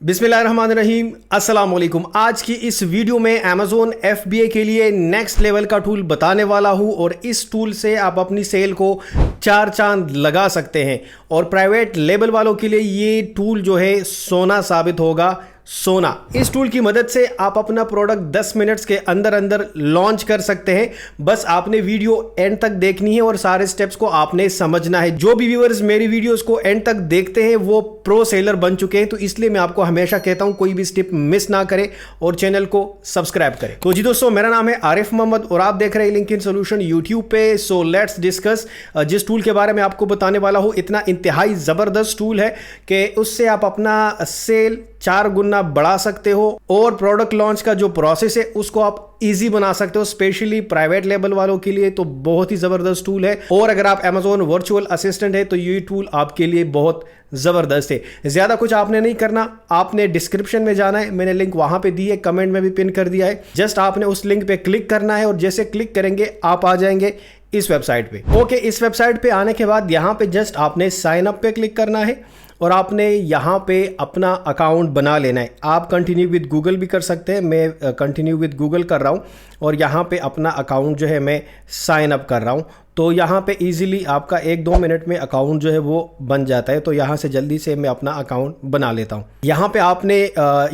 बिस्मिल्लाहिर्रहमानिर्रहीम, अस्सलाम वालेकुम। आज की इस वीडियो में Amazon FBA के लिए नेक्स्ट लेवल का टूल बताने वाला हूं और इस टूल से आप अपनी सेल को चार चांद लगा सकते हैं और प्राइवेट लेबल वालों के लिए ये टूल जो है सोना साबित होगा। सोना। इस टूल की मदद से आप अपना प्रोडक्ट 10 मिनट्स के अंदर अंदर लॉन्च कर सकते हैं। बस आपने वीडियो एंड तक देखनी है और सारे स्टेप्स को आपने समझना है। जो भी व्यूअर्स मेरी वीडियोस को एंड तक देखते हैं वो प्रो सेलर बन चुके हैं, तो इसलिए मैं आपको हमेशा कहता हूं कोई भी स्टेप मिस ना करें और चैनल को सब्सक्राइब करें। तो जी दोस्तों, मेरा नाम है आरिफ मोहम्मद और आप देख रहे हैं लिंक्डइन सॉल्यूशन यूट्यूब पे। So let's discuss. जिस टूल के बारे में आपको बताने वाला हूं इतना इंतहाई जबरदस्त टूल है कि उससे आप अपना सेल 4 गुना बढ़ा सकते हो और प्रोडक्ट लॉन्च का जो प्रोसेस है उसको आप इजी बना सकते हो। स्पेशली प्राइवेट लेबल वालों के लिए तो बहुत ही जबरदस्त टूल है और अगर आप Amazon वर्चुअल असिस्टेंट है तो ये टूल आपके लिए बहुत जबरदस्त है। ज्यादा कुछ आपने नहीं करना, आपने डिस्क्रिप्शन में जाना है, मैंने लिंक वहां पे दी है, कमेंट में भी पिन कर दिया है। जस्ट आपने उस लिंक पे क्लिक करना है और जैसे क्लिक करेंगे आप आ जाएंगे इस वेबसाइट पे। ओके, इस वेबसाइट पे आने के बाद यहाँ पे जस्ट आपने साइन अप पे क्लिक करना है और आपने यहाँ पे अपना अकाउंट बना लेना है। आप कंटिन्यू विद गूगल भी कर सकते हैं, मैं कंटिन्यू विद गूगल कर रहा हूँ और यहाँ पे अपना अकाउंट जो है मैं साइन अप कर रहा हूँ। तो यहाँ पे इजीली आपका 1-2 मिनट में अकाउंट जो है वो बन जाता है। तो यहाँ से जल्दी से मैं अपना अकाउंट बना लेता हूँ। यहाँ पे आपने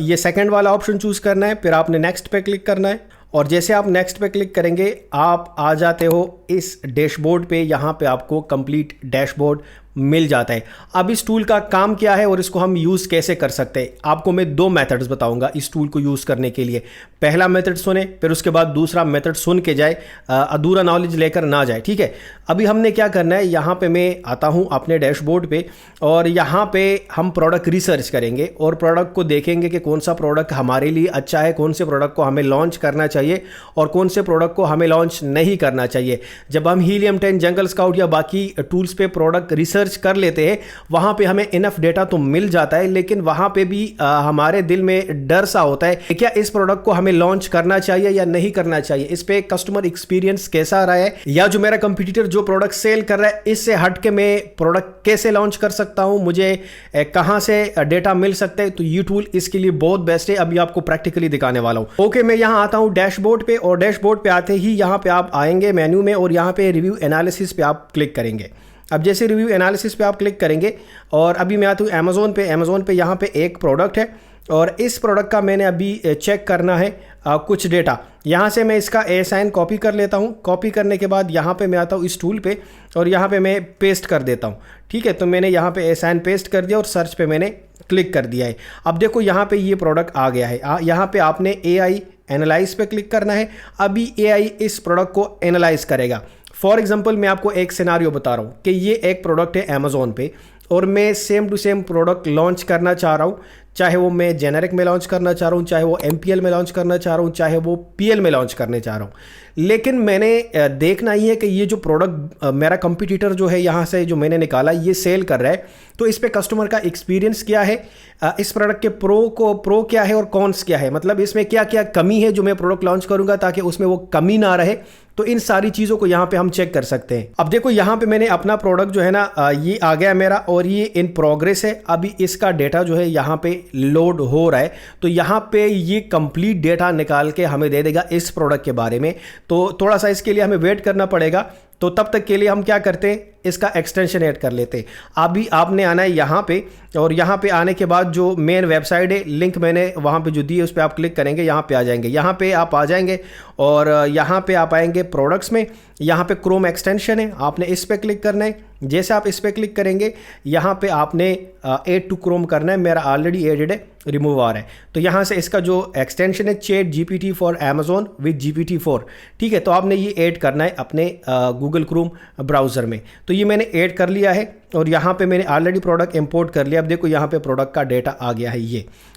ये सेकंड वाला ऑप्शन चूज़ करना है, फिर आपने नेक्स्ट पे क्लिक करना है और जैसे आप नेक्स्ट पे क्लिक करेंगे आप आ जाते हो इस डैशबोर्ड पे। यहाँ पे आपको कंप्लीट डैशबोर्ड मिल जाता है। अब इस टूल का काम क्या है और इसको हम यूज़ कैसे कर सकते हैं, आपको मैं 2 मेथड्स बताऊंगा इस टूल को यूज़ करने के लिए। पहला मेथड सुने, फिर उसके बाद दूसरा मेथड सुन के जाए, अधूरा नॉलेज लेकर ना जाए, ठीक है। अभी हमने क्या करना है, यहाँ पे मैं आता हूँ अपने डैशबोर्ड पे और यहाँ पे हम प्रोडक्ट रिसर्च करेंगे और प्रोडक्ट को देखेंगे कि कौन सा प्रोडक्ट हमारे लिए अच्छा है, कौन से प्रोडक्ट को हमें लॉन्च करना चाहिए और कौन से प्रोडक्ट को हमें लॉन्च नहीं करना चाहिए। जब हम हीलियम 10, जंगल स्काउट या बाकी टूल्स पे प्रोडक्ट रिसर्च कर लेते हैं वहां पे हमें इनफ डेटा तो मिल जाता है, लेकिन वहां पे भी हमारे दिल में डर सा होता है कि क्या इस प्रोडक्ट को हमें लॉन्च करना चाहिए या नहीं करना चाहिए, इस पे कस्टमर एक्सपीरियंस कैसा रहा है, या जो मेरा कंपटीटर जो प्रोडक्ट सेल कर रहा है इससे हट के मैं प्रोडक्ट कैसे लॉन्च कर सकता हूं, मुझे कहां से डेटा मिल सकता है। तो ये टूल इसके लिए बहुत बेस्ट है। अभी आपको प्रैक्टिकली दिखाने वाला हूं। ओके, मैं यहां आता हूं डैशबोर्ड पे और डैशबोर्ड पे आते ही यहां पे आप आएंगे मेन्यू में और यहां पे रिव्यू एनालिसिस पे आप क्लिक करेंगे। अब जैसे रिव्यू एनालिसिस पे आप क्लिक करेंगे और अभी मैं आता हूँ अमेज़ोन पे यहाँ पे एक प्रोडक्ट है और इस प्रोडक्ट का मैंने अभी चेक करना है कुछ डेटा। यहाँ से मैं इसका ASIN कॉपी कर लेता हूँ। कॉपी करने के बाद यहाँ पे मैं आता हूँ इस टूल पे और यहाँ पे मैं पेस्ट कर देता हूँ, ठीक है। तो मैंने यहाँ पे ASIN पेस्ट कर दिया और सर्च पे मैंने क्लिक कर दिया है। अब देखो यहाँ पे ये प्रोडक्ट आ गया है। यहाँ पे आपने AI एनालाइज पे क्लिक करना है। अभी AI इस प्रोडक्ट को एनालाइज करेगा। फॉर एग्जाम्पल मैं आपको एक सिनारियो बता रहा हूँ कि ये एक प्रोडक्ट है Amazon पे और मैं same to same product launch करना चाह रहा हूँ, चाहे वो मैं जेनेरिक में लॉन्च करना चाह रहा हूँ, चाहे वो MPL में लॉन्च करना चाह रहा हूँ, चाहे वो PL में लॉन्च करने चाह रहा हूँ। लेकिन मैंने देखना ही है कि ये जो प्रोडक्ट मेरा कंपटीटर जो है यहाँ से जो मैंने निकाला ये सेल कर रहा है, तो इस पे कस्टमर का एक्सपीरियंस क्या है, इस प्रोडक्ट के प्रो क्या है और कॉन्स क्या है, मतलब इसमें क्या क्या कमी है जो मैं प्रोडक्ट लॉन्च करूँगा ताकि उसमें वो कमी ना रहे। तो इन सारी चीज़ों को यहाँ पे हम चेक कर सकते हैं। अब देखो यहाँ पे मैंने अपना प्रोडक्ट जो है ना ये आ गया मेरा और ये इन प्रोग्रेस है। अभी इसका डेटा जो है यहाँ पे लोड हो रहा है। तो यहाँ पे ये कंप्लीट डेटा निकाल के हमें दे देगा इस प्रोडक्ट के बारे में। तो थोड़ा सा इसके लिए हमें वेट करना पड़ेगा। तो तब तक के लिए हम क्या करते हैं, इसका एक्सटेंशन ऐड कर लेते हैं। अभी आपने आना है यहाँ पे और यहाँ पे आने के बाद जो मेन वेबसाइट है, लिंक मैंने वहाँ पे जो दी है उस पर आप क्लिक करेंगे, यहाँ पे आ जाएंगे। यहाँ पे आप आ जाएंगे और यहाँ पे आप आएंगे प्रोडक्ट्स में, यहाँ पे क्रोम एक्सटेंशन है, आपने इस पर क्लिक करना है। जैसे आप इस पर क्लिक करेंगे यहाँ पे आपने ऐड टू क्रोम करना है। मेरा ऑलरेडी एडेड है, रिमूव आ रहा है। तो यहाँ से इसका जो एक्सटेंशन है chat GPT for Amazon with GPT-4, ठीक है। तो आपने ये ऐड करना है अपने गूगल क्रोम ब्राउज़र में। तो ये मैंने ऐड कर लिया है और यहाँ पे मैंने ऑलरेडी प्रोडक्ट इंपोर्ट कर लिया। अब देखो यहाँ पे प्रोडक्ट का डेटा आ गया है,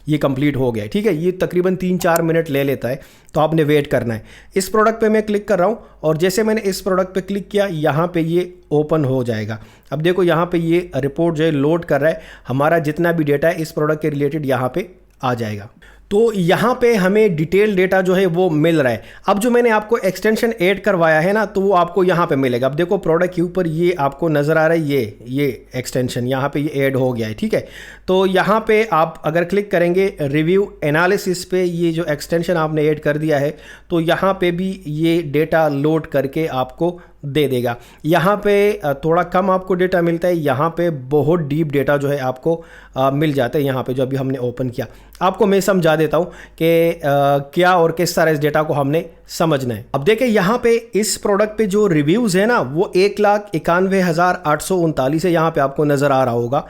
ये कंप्लीट हो गया है, ठीक है। ये तकरीबन 3-4 मिनट ले लेता है, तो आपने वेट करना है। इस प्रोडक्ट पे मैं क्लिक कर रहा हूँ और जैसे मैंने इस प्रोडक्ट पे क्लिक किया यहाँ पे ये ओपन हो जाएगा। अब देखो यहाँ पे ये रिपोर्ट जो है लोड कर रहा है, हमारा जितना भी डेटा है इस प्रोडक्ट के रिलेटेड यहाँ पे आ जाएगा। तो यहाँ पे हमें डिटेल डेटा जो है वो मिल रहा है। अब जो मैंने आपको एक्सटेंशन ऐड करवाया है ना, तो वो आपको यहाँ पे मिलेगा। अब देखो प्रोडक्ट के ऊपर ये आपको नज़र आ रहा है, ये एक्सटेंशन यहाँ पे ये ऐड हो गया है, ठीक है। तो यहाँ पे आप अगर क्लिक करेंगे रिव्यू एनालिसिस पे, ये जो एक्सटेंशन आपने ऐड कर दिया है, तो यहाँ पे भी ये डेटा लोड करके आपको दे देगा। यहाँ पे थोड़ा कम आपको डेटा मिलता है, यहाँ पे बहुत डीप डेटा जो है आपको मिल जाता है। यहाँ पे जो अभी हमने ओपन किया, आपको मैं समझा देता हूँ कि क्या और किस तरह इस डेटा को हमने समझना है। अब देखें यहाँ पे इस प्रोडक्ट पे जो रिव्यूज़ है ना, वो 1,91,839 है, यहाँ पे आपको नज़र आ रहा होगा।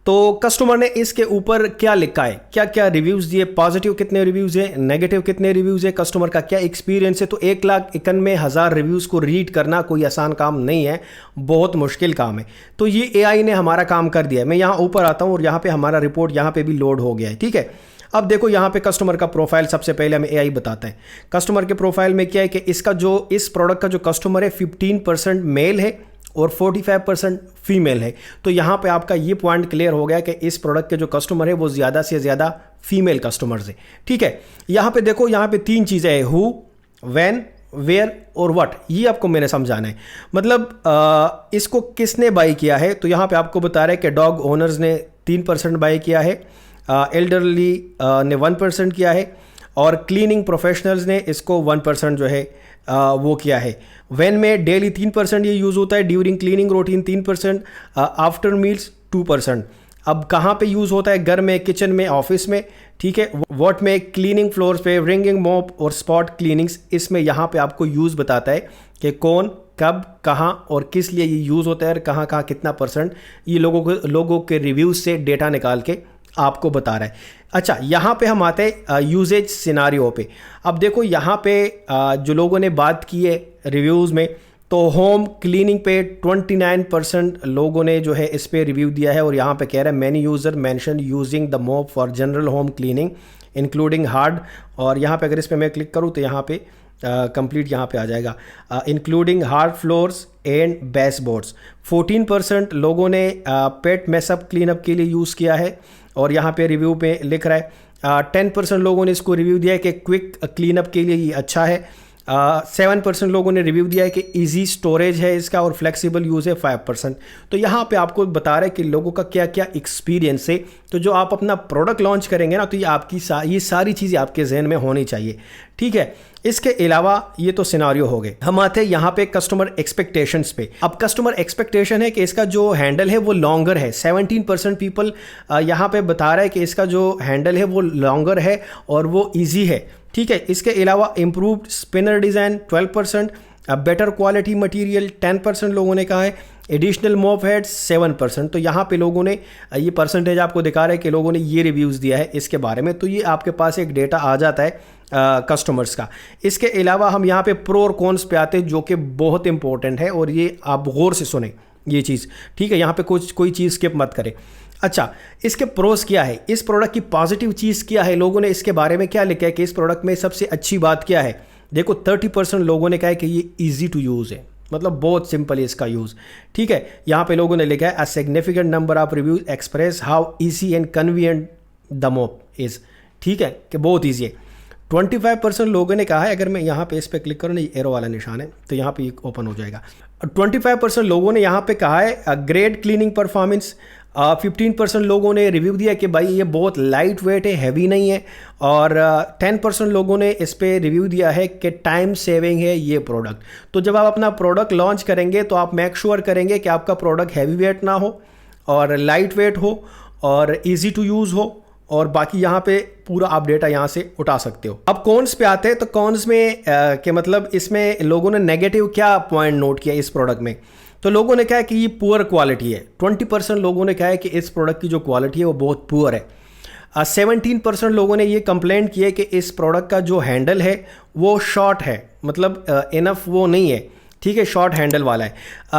तो कस्टमर ने इसके ऊपर क्या लिखा है, क्या क्या रिव्यूज़ दिए, पॉजिटिव कितने रिव्यूज़ है, नेगेटिव कितने रिव्यूज़ है, कस्टमर का क्या एक्सपीरियंस है। तो 1,91,000 रिव्यूज़ को रीड करना कोई आसान काम नहीं है, बहुत मुश्किल काम है। तो ये एआई ने हमारा काम कर दिया है। मैं यहाँ ऊपर आता हूँ और यहाँ पे हमारा रिपोर्ट यहाँ पे भी लोड हो गया है, ठीक है। अब देखो यहाँ पे कस्टमर का प्रोफाइल सबसे पहले हमें एआई बताता है। कस्टमर के प्रोफाइल में क्या है कि इसका जो इस प्रोडक्ट का जो कस्टमर है 15% मेल है और 45% फीमेल है। तो यहाँ पे आपका ये पॉइंट क्लियर हो गया कि इस प्रोडक्ट के जो कस्टमर है वो ज़्यादा से ज़्यादा फीमेल कस्टमर्स है, ठीक है। यहाँ पे देखो, यहाँ पे 3 चीज़ें हैं, हु, व्हेन, वेयर और व्हाट। ये आपको मैंने समझाना है। मतलब इसको किसने बाई किया है, तो यहाँ पे आपको बता रहा है कि डॉग ओनर्स ने 3% बाई किया है, एल्डरली ने 1% किया है, और क्लीनिंग प्रोफेशनल्स ने इसको 1% जो है वो किया है। व्हेन में डेली 3% ये यूज़ होता है, during cleaning routine 3%, after meals 2%। अब कहाँ पे यूज़ होता है, घर में, किचन में, ऑफिस में, ठीक है। व्हाट में क्लीनिंग फ्लोर्स पे, रिंगिंग मॉप और स्पॉट क्लीनिंग्स, इसमें यहाँ पे आपको यूज़ बताता है कि कौन, कब, कहाँ और किस लिए ये यूज़ होता है और कहाँ कहाँ कितना % ये लोगों के रिव्यूज़ से डेटा निकाल के आपको बता रहा है। अच्छा, यहाँ पे हम आते हैं यूजेज सिनारियो पे। अब देखो यहाँ पे जो लोगों ने बात की है रिव्यूज़ में, तो होम क्लीनिंग पे 29% लोगों ने जो है इस पे रिव्यू दिया है। और यहाँ पे कह रहा है many user mention using the mop for general home cleaning including hard. और यहाँ पे अगर इस पे मैं क्लिक करूँ तो यहाँ पे कंप्लीट यहाँ पे आ जाएगा, इंक्लूडिंग हार्ड फ्लोर्स एंड बेसबोर्ड्स। 14% लोगों ने पेट मेसअप क्लीनअप के लिए यूज़ किया है और यहाँ पे रिव्यू पे लिख रहा है 10% लोगों ने इसको रिव्यू दिया है कि क्विक क्लीनअप के लिए ये अच्छा है। 7% लोगों ने रिव्यू दिया है कि इजी स्टोरेज है इसका और फ्लेक्सिबल यूज़ है 5%। तो यहाँ पे आपको बता रहा है कि लोगों का क्या क्या एक्सपीरियंस है। तो जो आप अपना प्रोडक्ट लॉन्च करेंगे ना, तो ये आपकी ये सारी चीज़ें आपके जहन में होनी चाहिए, ठीक है। इसके अलावा ये तो सिनारियो हो गए। हम आते हैं यहाँ पे कस्टमर एक्सपेक्टेशंस पे। अब कस्टमर एक्सपेक्टेशन है कि इसका जो हैंडल है वो लॉन्गर है। 17% पीपल यहाँ पे बता रहा है कि इसका जो हैंडल है वो लॉन्गर है और वो ईजी है, ठीक है। इसके अलावा improved spinner design 12%, better quality material 10% लोगों ने कहा है, एडिशनल मॉप हेड 7%। तो यहाँ पे लोगों ने ये परसेंटेज आपको दिखा रहा है कि लोगों ने ये रिव्यूज़ दिया है इसके बारे में। तो ये आपके पास एक डेटा आ जाता है कस्टमर्स का। इसके अलावा हम यहाँ पे प्रो और कॉन्स पे आते हैं, जो कि बहुत इंपॉर्टेंट है और ये आप गौर से सुने ये चीज़, ठीक है। यहाँ पे कोई चीज़ स्किप मत करें। अच्छा, इसके प्रोस क्या है, इस प्रोडक्ट की पॉजिटिव चीज़ क्या है, लोगों ने इसके बारे में क्या लिखा है कि इस प्रोडक्ट में सबसे अच्छी बात क्या है। देखो 30% लोगों ने कहा है कि ये ईजी टू यूज़ है, मतलब बहुत सिंपल है इसका यूज़, ठीक है। यहाँ पे लोगों ने लिखा है a significant number of reviews express how easy and convenient the mop is, ठीक है, कि बहुत ईजी है। 25% लोगों ने कहा है, अगर मैं यहाँ पे इस पर क्लिक करूँ ना, ये एरो वाला निशान है तो यहाँ पे ओपन हो जाएगा। 25% लोगों ने यहाँ पे कहा है ग्रेट क्लीनिंग परफॉर्मेंस। 15% लोगों ने रिव्यू दिया कि भाई ये बहुत लाइट वेट है, हैवी नहीं है। और 10% लोगों ने इस पर रिव्यू दिया है कि टाइम सेविंग है ये प्रोडक्ट। तो जब आप अपना प्रोडक्ट लॉन्च करेंगे तो आप मेक श्योर करेंगे कि आपका प्रोडक्ट हैवी वेट ना हो और लाइट वेट हो और ईजी टू यूज़ हो, और बाकी यहाँ पे पूरा आप डेटा यहाँ से उठा सकते हो। अब कॉन्स पे आते हैं, तो कॉन्स में कि मतलब इसमें लोगों ने नेगेटिव क्या पॉइंट नोट किया इस प्रोडक्ट में। तो लोगों ने कहा है कि ये पुअर क्वालिटी है। 20% लोगों ने कहा है कि इस प्रोडक्ट की जो क्वालिटी है वो बहुत पुअर है। 17% लोगों ने ये कंप्लेंट की है कि इस प्रोडक्ट का जो हैंडल है वो शॉर्ट है, मतलब इनफ वो नहीं है, ठीक है, शॉर्ट हैंडल वाला है।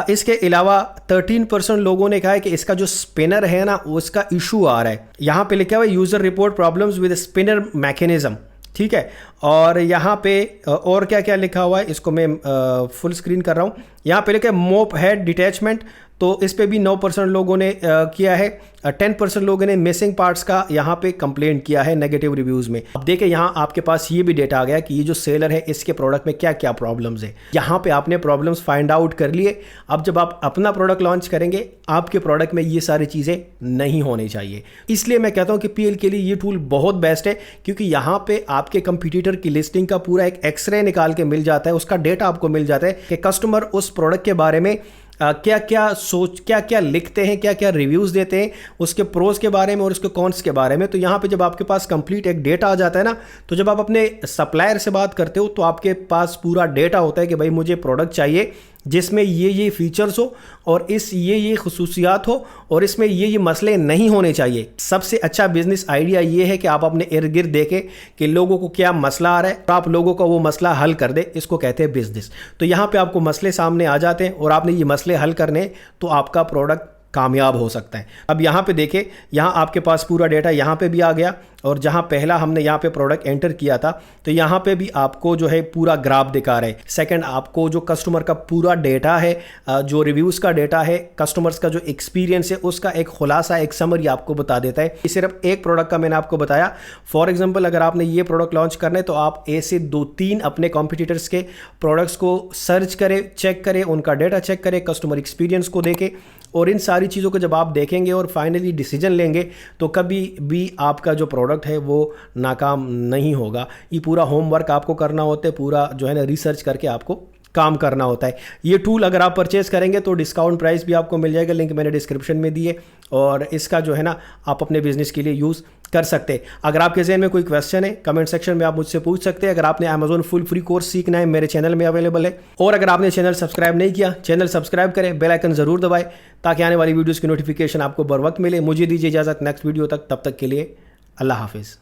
इसके अलावा 13% लोगों ने कहा है कि इसका जो स्पिनर है ना उसका इशू आ रहा है। यहाँ पे लिखा हुआ है user report problems with spinner mechanism, ठीक है। और यहाँ पे और क्या क्या लिखा हुआ है, इसको मैं फुल स्क्रीन कर रहा हूँ। यहाँ पे लिखा है मोप हेड डिटैचमेंट तो इस पे भी 9% लोगों ने किया है। 10% लोगों ने मिसिंग पार्ट्स का यहाँ पे कंप्लेंट किया है नेगेटिव रिव्यूज़ में। अब देखें यहाँ आपके पास ये भी डेटा आ गया कि ये जो सेलर है इसके प्रोडक्ट में क्या क्या प्रॉब्लम्स है। यहाँ पे आपने प्रॉब्लम्स फाइंड आउट कर लिए। अब जब आप अपना प्रोडक्ट लॉन्च करेंगे आपके प्रोडक्ट में ये सारी चीज़ें नहीं होनी चाहिए। इसलिए मैं कहता हूँ कि पीएल के लिए ये टूल बहुत बेस्ट है, क्योंकि यहाँ पे आपके कंपटीटर की लिस्टिंग का पूरा एक एक्सरे निकाल के मिल जाता है, उसका डेटा आपको मिल जाता है कि कस्टमर उस प्रोडक्ट के बारे में क्या क्या लिखते हैं, क्या क्या रिव्यूज़ देते हैं, उसके प्रोज के बारे में और उसके कॉन्स के बारे में। तो यहाँ पे जब आपके पास कंप्लीट एक डेटा आ जाता है ना, तो जब आप अपने सप्लायर से बात करते हो तो आपके पास पूरा डेटा होता है कि भाई मुझे प्रोडक्ट चाहिए जिसमें ये फीचर्स हो और इस ये खुसूसियात हो और इसमें ये मसले नहीं होने चाहिए। सबसे अच्छा बिजनेस आइडिया ये है कि आप अपने इर्द गिर्द देखें कि लोगों को क्या मसला आ रहा है, तो आप लोगों का वो मसला हल कर दे। इसको कहते हैं बिजनेस। तो यहाँ पे आपको मसले सामने आ जाते हैं और आपने ये मसले हल करने तो आपका प्रोडक्ट कामयाब हो सकता है। अब यहाँ पे देखें, यहाँ आपके पास पूरा डेटा यहाँ पे भी आ गया और जहाँ पहला हमने यहाँ पे प्रोडक्ट एंटर किया था तो यहाँ पे भी आपको जो है पूरा ग्राफ दिखा रहे हैं। सेकंड, आपको जो कस्टमर का पूरा डेटा है, जो रिव्यूज़ का डेटा है, कस्टमर्स का जो एक्सपीरियंस है उसका एक खुलासा, एक समरी आपको बता देता है। ये सिर्फ एक प्रोडक्ट का मैंने आपको बताया। फॉर एग्जाम्पल अगर आपने ये प्रोडक्ट लॉन्च करना है तो आप ऐसे 2-3 अपने कॉम्पिटिटर्स के प्रोडक्ट्स को सर्च करें, चेक करें, उनका डेटा चेक करें, कस्टमर एक्सपीरियंस को देखें और इन सारी चीज़ों को जब आप देखेंगे और फाइनली डिसीजन लेंगे तो कभी भी आपका जो प्रोडक्ट है वो नाकाम नहीं होगा। ये पूरा होमवर्क आपको करना होता है, पूरा जो है ना रिसर्च करके आपको काम करना होता है। ये टूल अगर आप परचेज़ करेंगे तो डिस्काउंट प्राइस भी आपको मिल जाएगा, लिंक मैंने डिस्क्रिप्शन में दिए और इसका जो है ना आप अपने बिजनेस के लिए यूज़ कर सकते हैं। अगर आपके ज़हन में कोई क्वेश्चन है कमेंट सेक्शन में आप मुझसे पूछ सकते हैं। अगर आपने अमेज़न फुल फ्री कोर्स सीखना है मेरे चैनल में अवेलेबल है। और अगर आपने चैनल सब्सक्राइब नहीं किया, चैनल सब्सक्राइब करें, बेल आइकन ज़रूर दबाएं ताकि आने वाली वीडियोज़ की नोटिफिकेशन आपको बर वक्त मिले। मुझे दीजिए इजाज़त नेक्स्ट वीडियो तक, तब तक के लिए अल्लाह हाफिज़।